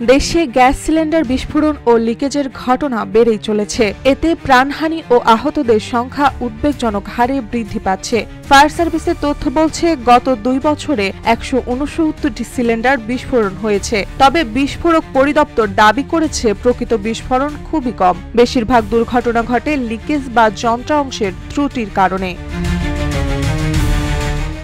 দেশে gas cylinder বিস্ফোরণ ও লিকেজের ঘটনা বেড়েই চলেছে। এতে প্রাণহানি ও আহতদের সংখ্যা উদ্বেগজনক হারে বৃদ্ধি পাচ্ছে। ফায়ার সার্ভিসের তথ্য বলছে, গত 2 বছরে 169টি সিলিন্ডার বিস্ফোরণ হয়েছে। তবে বিস্ফোরক পরিদপ্তর দাবি করেছে প্রকৃত বিস্ফোরণ খুবই কম। বেশিরভাগ দুর্ঘটনা ঘটে লিকেজ বা যন্ত্রাংশের ত্রুটির কারণে।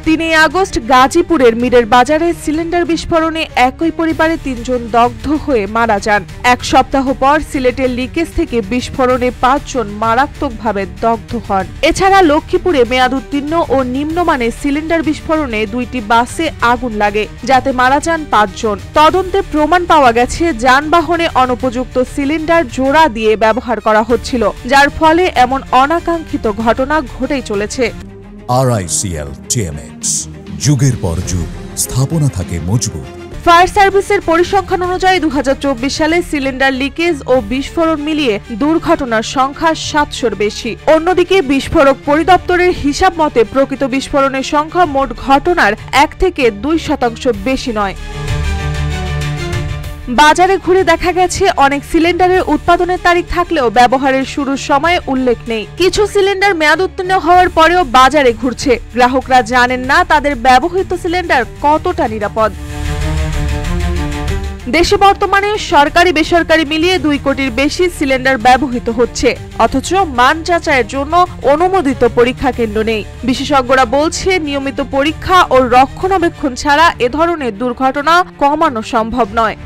3 আগস্ট গাজীপুরের মিরের বাজারে সিলিন্ডার বিস্ফোরণে একই পরিবারে 3 জন দগ্ধ হয়ে মারা যান। 1 সপ্তাহ পর সিলেটের লিকেজ থেকে বিস্ফোরণে 5 জন মারাত্মকভাবে দগ্ধ হন। এছাড়া লক্ষ্মীপুরে মেয়াদোত্তীর্ণ ও নিম্নমানের সিলিন্ডার বিস্ফোরণে 2টি বাসে আগুন লাগে, যাতে মারা যান 5 জন। তদন্তে প্রমাণ পাওয়া গেছে, যানবাহনে অনুপযুক্ত সিলিন্ডার জোড়া দিয়ে ব্যবহার করা হচ্ছিল, যার ফলে এমন অনাকাঙ্ক্ষিত ঘটনা ঘটেই চলেছে। RICL TMX, যুগের পর যুগ স্থাপনা থাকে মজবুত। ফায়ার সার্ভিসের পরিসংখ্যান অনুযায়ী 2024 সালে সিলিন্ডার লিকেজ ও বিস্ফোরণ মিলিয়ে দুর্ঘটনার সংখ্যা 700-র বেশি। অন্যদিকে বিস্ফোরক পরিদপ্তরের হিসাব মতে প্রকৃত বিস্ফোরণের সংখ্যা মোট ঘটনার 1 থেকে 2% বেশি নয়। বাজারে ঘুরে দেখা গেছে, অনেক সিলিন্ডারের উৎপাদনের তারিখ থাকলেও ব্যবহারের শুরুর সময়ে উল্লেখ নেই। কিছু সিলিন্ডার মেয়াদ উত্তীর্ণ হওয়ার পরেও বাজারে ঘুরছে। গ্রাহকরা জানেন না তাদের ব্যবহৃত সিলিন্ডার কতটা নিরাপদ। দেশে বর্তমানে সরকারি বেসরকারি মিলিয়ে 2 কোটির বেশি সিলিন্ডার ব্যবহৃত হচ্ছে, অথচ মান যাচাইয়ের জন্য অনুমোদিত পরীক্ষা কেন্দ্র নেই। বিশেষজ্ঞরা বলছে, নিয়মিত পরীক্ষা ও রক্ষণাবেক্ষণ ছাড়া এ ধরনের দুর্ঘটনা কমানো সম্ভব নয়।